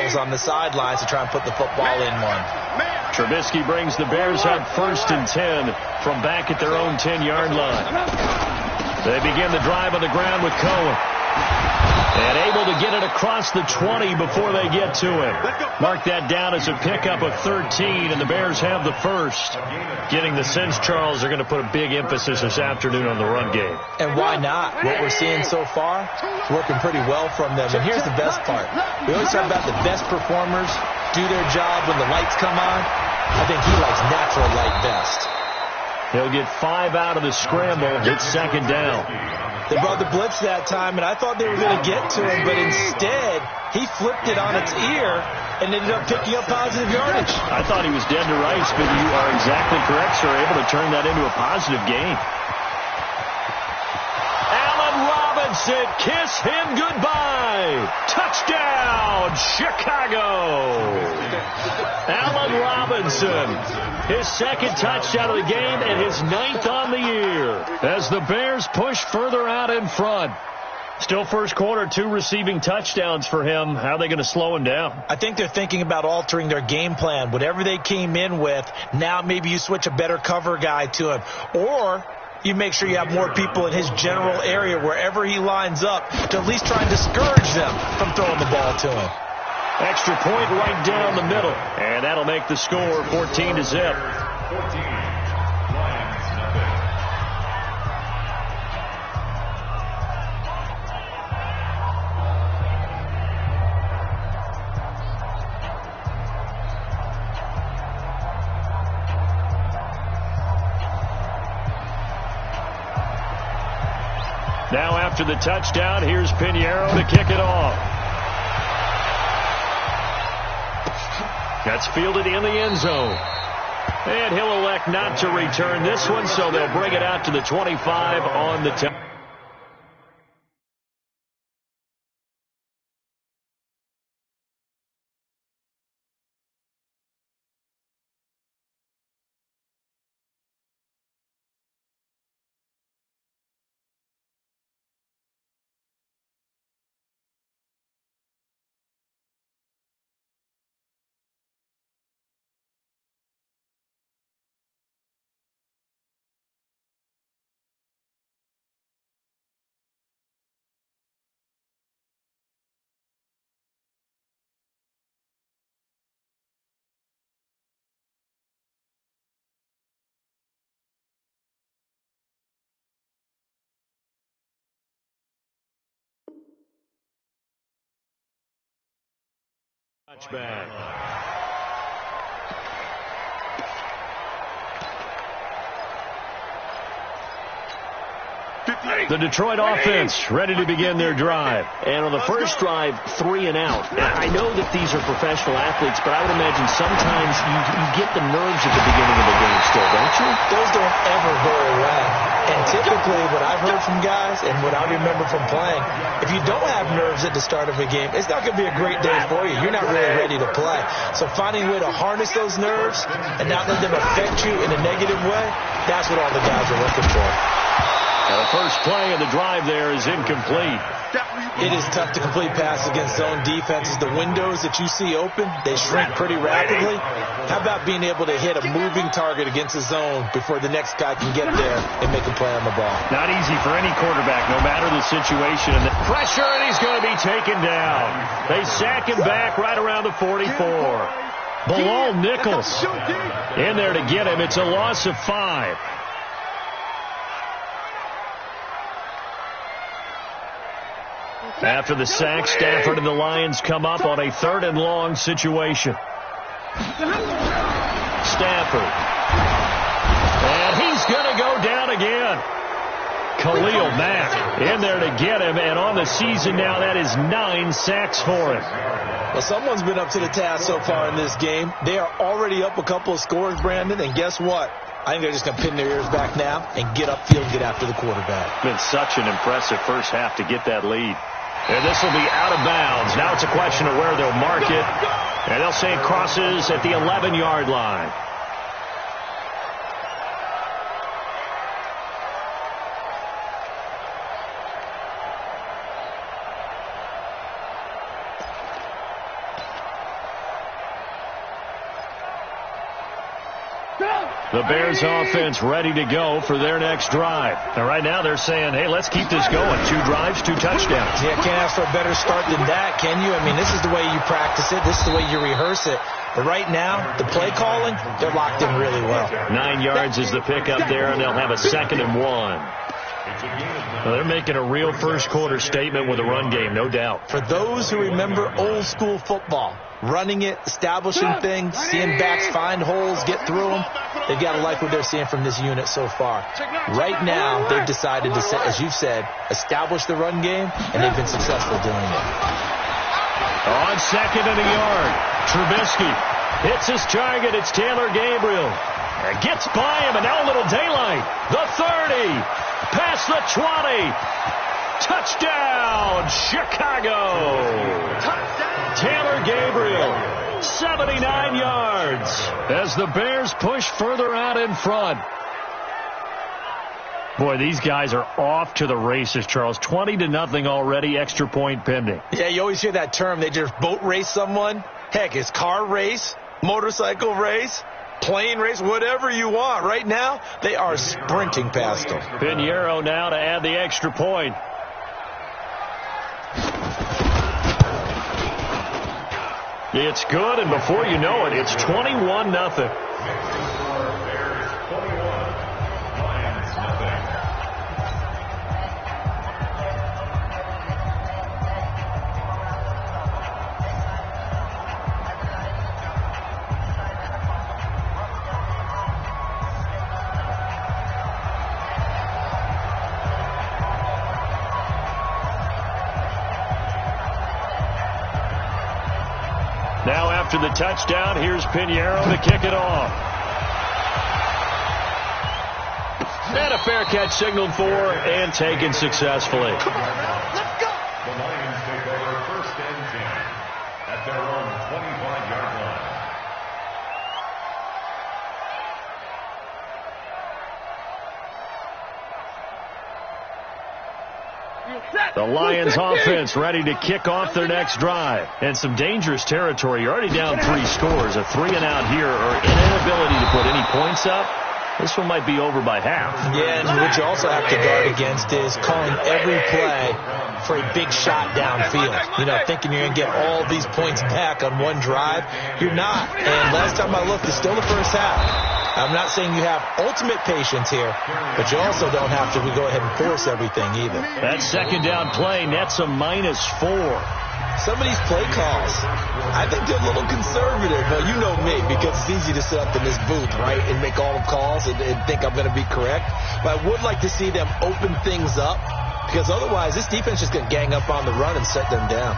themselves on the sidelines to try and put the football in one. Trubisky brings the Bears up 1st and 10 from back at their own 10-yard line. They begin the drive on the ground with Cohen. And able to get it across the 20 before they get to him. Mark that down as a pickup of 13, and the Bears have the first. Getting the sense, Charles, they're going to put a big emphasis this afternoon on the run game. And why not? What we're seeing so far is working pretty well from them. And here's the best part. We always talk about the best performers do their job when the lights come on. I think he likes natural light best. He'll get 5 out of the scramble. It's 2nd down. They brought the blitz that time, and I thought they were going to get to him, but instead, he flipped it on its ear and ended up picking up positive yardage. I thought he was dead to rights, but you are exactly correct, sir. Able to turn that into a positive gain. Allen Robinson, kiss him goodbye. Touchdown, Chicago. Allen Robinson, his 2nd touchdown of the game and his 9th on the year as the Bears push further out in front. Still first quarter, 2 receiving touchdowns for him. How are they going to slow him down? I think they're thinking about altering their game plan. Whatever they came in with, now maybe you switch a better cover guy to him. Or you make sure you have more people in his general area wherever he lines up to at least try and discourage them from throwing the ball to him. Extra point right down the middle. And that'll make the score 14-0. Now after the touchdown, here's Pinheiro to kick it off. That's fielded in the end zone. And he'll elect not to return this one, so they'll bring it out to the 25 on the 10. Touchback. The Detroit offense ready to begin their drive. And on the first drive, 3 and out. I know that these are professional athletes, but I would imagine sometimes you get the nerves at the beginning of the game still, don't you? Those don't ever go away. And typically what I've heard from guys and what I remember from playing, if you don't have nerves at the start of a game, it's not going to be a great day for you. You're not really ready to play. So finding a way to harness those nerves and not let them affect you in a negative way, that's what all the guys are looking for. Now the first play of the drive there is incomplete. It is tough to complete passes against zone defenses. The windows that you see open, they shrink pretty rapidly. How about being able to hit a moving target against a zone before the next guy can get there and make a play on the ball? Not easy for any quarterback, no matter the situation. And the pressure, and he's going to be taken down. They sack him back right around the 44. Bilal Nichols in there to get him. It's a loss of 5. After the sack, Stafford and the Lions come up on a 3rd and long situation. Stafford. And he's going to go down again. Khalil Mack in there to get him. And on the season now, that is 9 sacks for him. Well, someone's been up to the task so far in this game. They are already up a couple of scores, Brandon. And guess what? I think they're just going to pin their ears back now and get upfield and get after the quarterback. Been such an impressive first half to get that lead. And this will be out of bounds. Now it's a question of where they'll mark it. And they'll say it crosses at the 11-yard line. The Bears offense ready to go for their next drive. And right now they're saying, hey, let's keep this going. 2 drives, 2 touchdowns. Yeah, can't ask for a better start than that, can you? I mean, this is the way you practice it. This is the way you rehearse it. But right now, the play calling, they're locked in really well. 9 yards is the pickup there, and they'll have a 2nd and 1. Well, they're making a real first-quarter statement with a run game, no doubt. For those who remember old-school football, running it, establishing things, seeing backs find holes, get through them, they've got to like what they're seeing from this unit so far. Right now, they've decided to, as you've said, establish the run game, and they've been successful doing it. On 2nd and a yard, Trubisky hits his target. It's Taylor Gabriel. Gets by him, and now a little daylight. The 30, past the 20. Touchdown, Chicago. Taylor Gabriel, 79 yards as the Bears push further out in front. Boy, these guys are off to the races, Charles. 20-0 already, extra point pending. Yeah, you always hear that term. They just boat race someone. Heck, it's car race, motorcycle race, plane race, whatever you want. Right now, they are sprinting past them. Pinheiro now to add the extra point. It's good, and before you know it, it's 21-0. Now after the touchdown, here's Pinheiro to kick it off. And a fair catch signaled for and taken successfully. Let's go. The Lions take over 1st and 10 at their own 25-yard line. The Lions offense ready to kick off their next drive. And some dangerous territory. You're already down 3 scores. A 3-and-out here or an inability to put any points up. This one might be over by half. Yeah, and what you also have to guard against is calling every play for a big shot downfield. You know, thinking you're going to get all these points back on one drive. You're not. And last time I looked, it's still the first half. I'm not saying you have ultimate patience here, but you also don't have to go ahead and force everything either. That 2nd down play nets a -4. Some of these play calls, I think they're a little conservative. Well, you know me, because it's easy to sit up in this booth, right, and make all the calls and think I'm going to be correct. But I would like to see them open things up, because otherwise this defense is going to gang up on the run and set them down.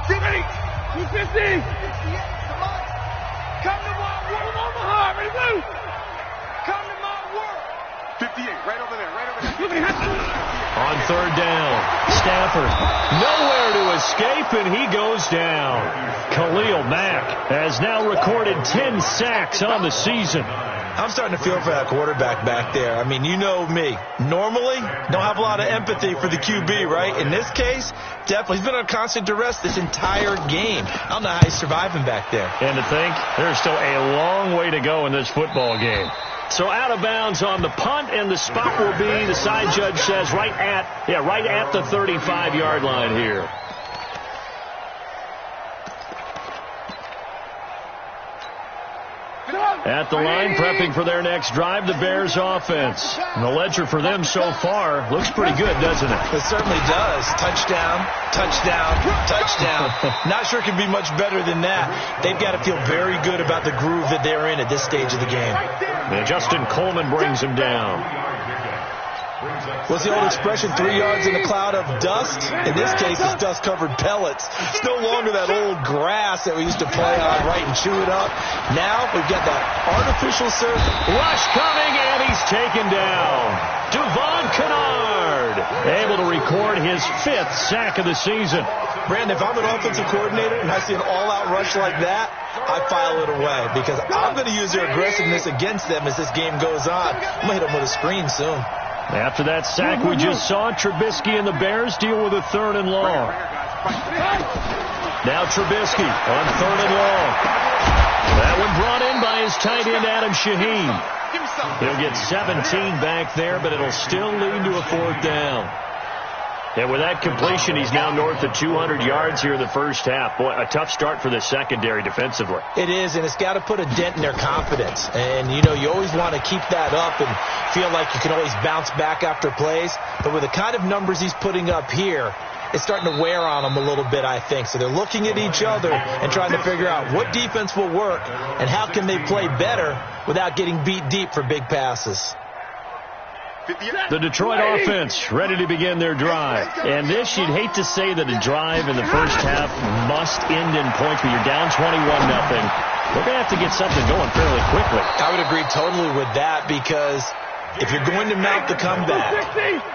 Get ready! 250! Come to my world, Omaha! Ready, blue! Come to my world! 58, right over there, right over there. On 3rd down, Stafford nowhere to escape, and he goes down. Khalil Mack has now recorded 10 sacks on the season. I'm starting to feel for that quarterback back there. I mean, you know me. Normally, don't have a lot of empathy for the QB, right? In this case, definitely. He's been on constant duress this entire game. I don't know how he's surviving back there. And to think, there's still a long way to go in this football game. So out of bounds on the punt, and the spot will be, the side judge says, right at the 35-yard line here. At the line, prepping for their next drive, the Bears offense. And the ledger for them so far looks pretty good, doesn't it? It certainly does. Touchdown, touchdown, touchdown. Not sure it can be much better than that. They've got to feel very good about the groove that they're in at this stage of the game. And Justin Coleman brings him down. What's the old expression, 3 yards in a cloud of dust? In this case, it's dust-covered pellets. It's no longer that old grass that we used to play on, right, and chew it up. Now we've got that artificial surface. Rush coming, and he's taken down. Devon Kennard able to record his 5th sack of the season. Brandon, if I'm an offensive coordinator and I see an all-out rush like that, I file it away because I'm going to use their aggressiveness against them as this game goes on. I'm going to hit them with a screen soon. After that sack we just saw, Trubisky and the Bears deal with a 3rd and long. Now Trubisky on 3rd and long. That one brought in by his tight end, Adam Shaheen. He'll get 17 back there, but it'll still lead to a 4th down. And with that completion, he's now north of 200 yards here in the first half. Boy, a tough start for the secondary defensively. It is, and it's got to put a dent in their confidence. And, you know, you always want to keep that up and feel like you can always bounce back after plays. But with the kind of numbers he's putting up here, it's starting to wear on them a little bit, I think. So they're looking at each other and trying to figure out what defense will work and how can they play better without getting beat deep for big passes. The Detroit offense ready to begin their drive. And this, you'd hate to say that a drive in the first half must end in points, but you're down 21-0. They're going to have to get something going fairly quickly. I would agree totally with that, because if you're going to mount the comeback,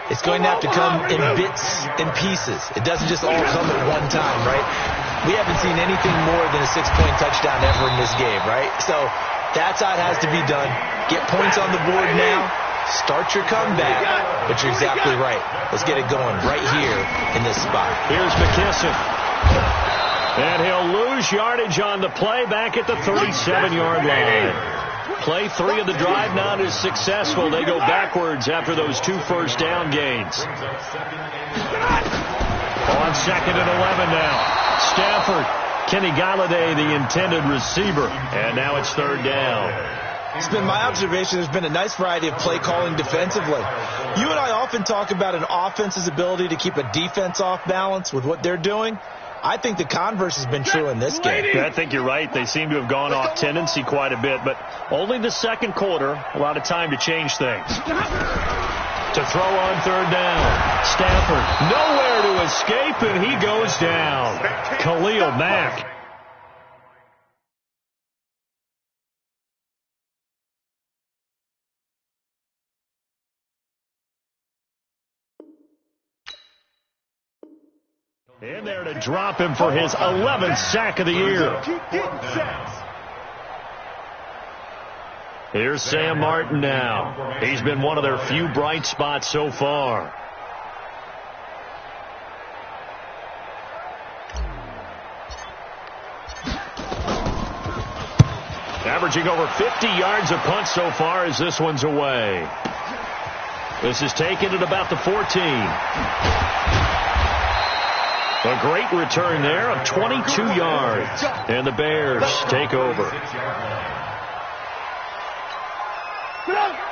it's going to have to come in bits and pieces. It doesn't just all come at one time, right? We haven't seen anything more than a 6-point touchdown ever in this game, right? So that's how it has to be done. Get points on the board now. Start your comeback, but you're exactly right. Let's get it going right here in this spot. Here's McKisson. And he'll lose yardage on the play back at the 37-yard line. Play 3 of the drive not as successful. They go backwards after those 2 first down gains. On 2nd and 11 now. Stafford, Kenny Golladay, the intended receiver. And now it's 3rd down. It's been my observation there's been a nice variety of play calling defensively. You and I often talk about an offense's ability to keep a defense off balance with what they're doing. I think the converse has been true in this game. Yeah, I think you're right. They seem to have gone off tendency quite a bit, but only the second quarter, a lot of time to change things. To throw on 3rd down. Stafford, nowhere to escape, and he goes down. Khalil Mack. In there to drop him for his 11th sack of the year. Here's Sam Martin now. He's been one of their few bright spots so far. Averaging over 50 yards a punt so far as this one's away. This is taken at about the 14. A great return there of 22 yards. And the Bears take over.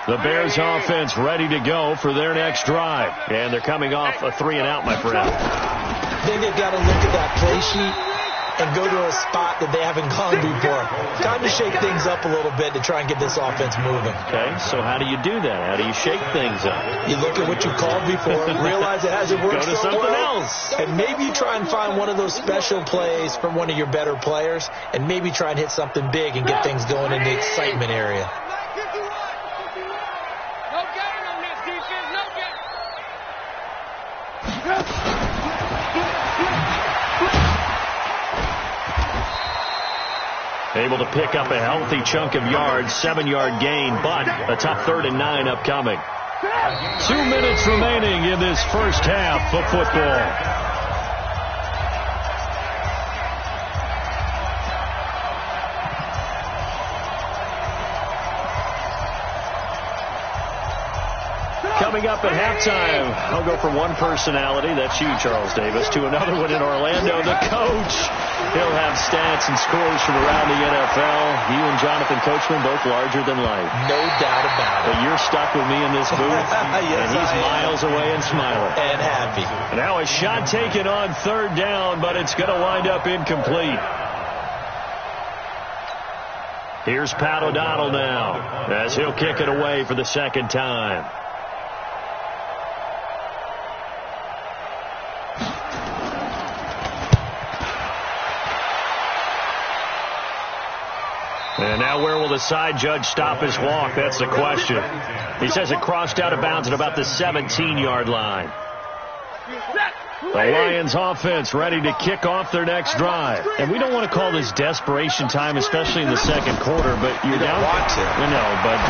The Bears offense ready to go for their next drive. And they're coming off a 3-and-out, my friend. I think they've got to look at that play sheet and go to a spot that they haven't gone before. Time to shake things up a little bit to try and get this offense moving. Okay, so how do you do that? How do you shake things up? You look at what you called before, realize it hasn't worked Go to so something well, else. and maybe you try and find one of those special plays from one of your better players, and maybe try and hit something big and get things going in the excitement area. Able to pick up a healthy chunk of yards, 7-yard gain, but a tough 3rd and 9 upcoming. 2 minutes remaining in this first half of football. Coming up at halftime, I'll go from one personality, that's you, Charles Davis, to another one in Orlando, the coach. He'll have stats and scores from around the NFL. You and Jonathan Coachman, both larger than life. No doubt about it. But you're stuck with me in this booth, Yes, and he's miles away and smiling. And happy. Now a shot taken on 3rd down, but it's going to wind up incomplete. Here's Pat O'Donnell now, as he'll kick it away for the 2nd time. And now where will the side judge stop his walk? That's the question. He says it crossed out of bounds at about the 17-yard line. The Lions offense ready to kick off their next drive. And we don't want to call this desperation time, especially in the second quarter, but you're down. Want to. No, but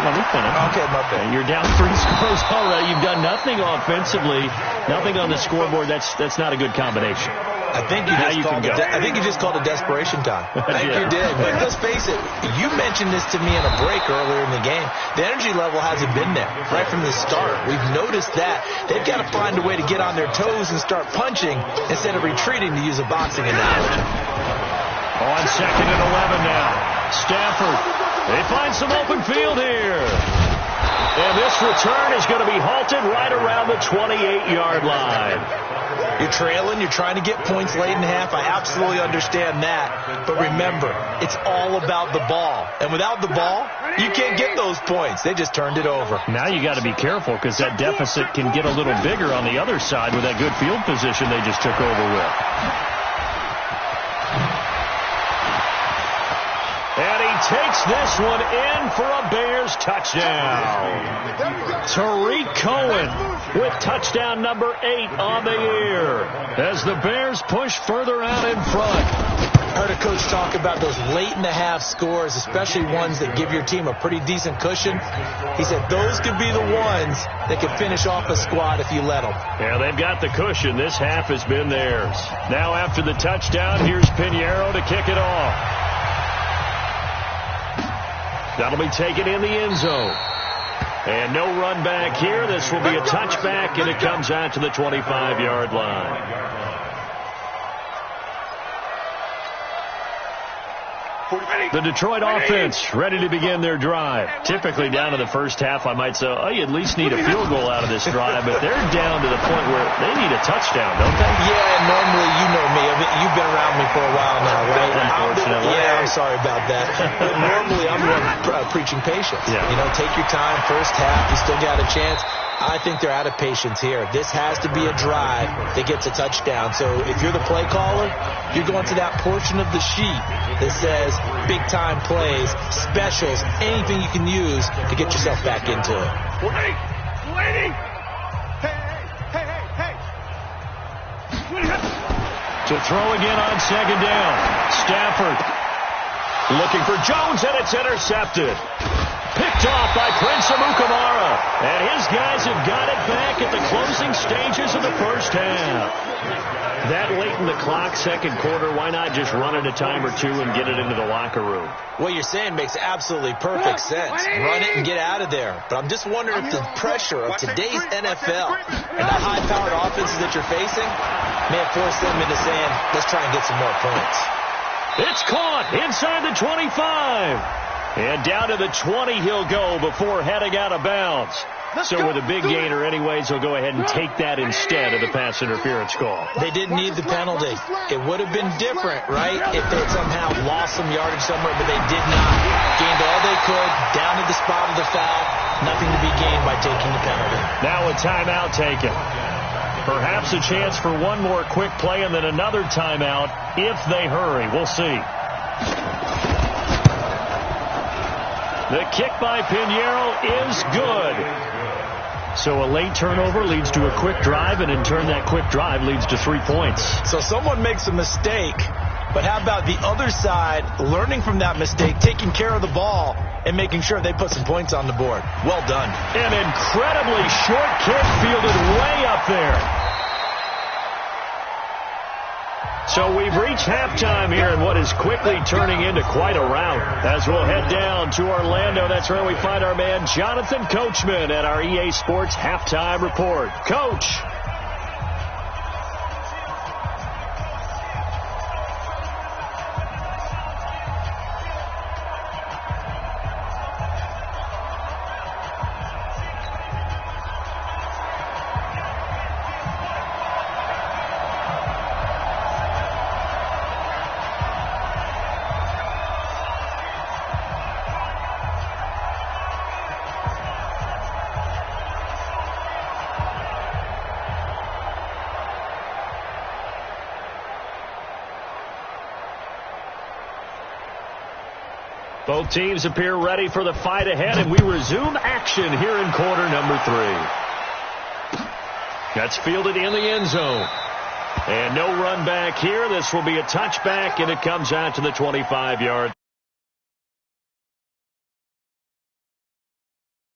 let me finish. Okay, my bad. You're down 3 scores already. You've done nothing offensively, nothing on the scoreboard. That's not a good combination. I think you just called it desperation time. I think you did. But let's face it, you mentioned this to me in a break earlier in the game. The energy level hasn't been there right from the start. We've noticed that. They've got to find a way to get on their toes and start punching instead of retreating, to use a boxing analogy. On 2nd and 11 now. Stafford. They find some open field here. And this return is going to be halted right around the 28-yard line. You're trailing. You're trying to get points late in half. I absolutely understand that. But remember, it's all about the ball. And without the ball, you can't get those points. They just turned it over. Now you got to be careful because that deficit can get a little bigger on the other side with that good field position they just took over with. And he takes this one in for a Bears touchdown. Tariq Cohen with touchdown number 8 on the year as the Bears push further out in front. I heard a coach talk about those late-in-the-half scores, especially ones that give your team a pretty decent cushion. He said those could be the ones that could finish off a squad if you let them. Yeah, they've got the cushion. This half has been theirs. Now after the touchdown, here's Pinheiro to kick it off. That'll be taken in the end zone. And no run back here. This will be a touchback, and it comes out to the 25-yard line. The Detroit offense ready to begin their drive. Typically down to the first half, I might say, oh, you at least need a field goal out of this drive, but they're down to the point where they need a touchdown, don't they? Yeah, and normally, you know me. You've been around me for a while now, right? Unfortunately. Yeah, I'm sorry about that. But normally, I'm the one preaching patience. Yeah. You know, take your time. First half, you still got a chance. I think they're out of patience here. This has to be a drive that gets a touchdown. So if you're the play caller, you're going to that portion of the sheet that says big-time plays, specials, anything you can use to get yourself back into it. Waiting! Hey! To throw again on 2nd down. Stafford looking for Jones, and it's intercepted. Picked off by Prince Amukamara. And his guys have got it back at the closing stages of the first half. That late in the clock, second quarter, why not just run it a time or two and get it into the locker room? What you're saying makes absolutely perfect sense. Run it and get out of there. But I'm just wondering if the pressure of today's NFL and the high-powered offenses that you're facing may have forced them into saying, let's try and get some more points. It's caught inside the 25. And down to the 20 he'll go before heading out of bounds. So with a big gainer anyways, he'll go ahead and take that instead of the pass interference call. They didn't need the penalty. It would have been different, right, if they had somehow lost some yardage somewhere, but they did not. Gained all they could, down to the spot of the foul. Nothing to be gained by taking the penalty. Now a timeout taken. Perhaps a chance for one more quick play and then another timeout if they hurry. We'll see. The kick by Pinheiro is good. So a late turnover leads to a quick drive, and in turn that quick drive leads to 3 points. So someone makes a mistake, but how about the other side learning from that mistake, taking care of the ball, and making sure they put some points on the board? Well done. An incredibly short kick fielded way up there. So we've reached halftime here in what is quickly turning into quite a rout. As we'll head down to Orlando, that's where we find our man Jonathan Coachman at our EA Sports Halftime Report. Coach. Both teams appear ready for the fight ahead, and we resume action here in quarter number 3. That's fielded in the end zone. And no run back here. This will be a touchback, and it comes out to the 25-yard.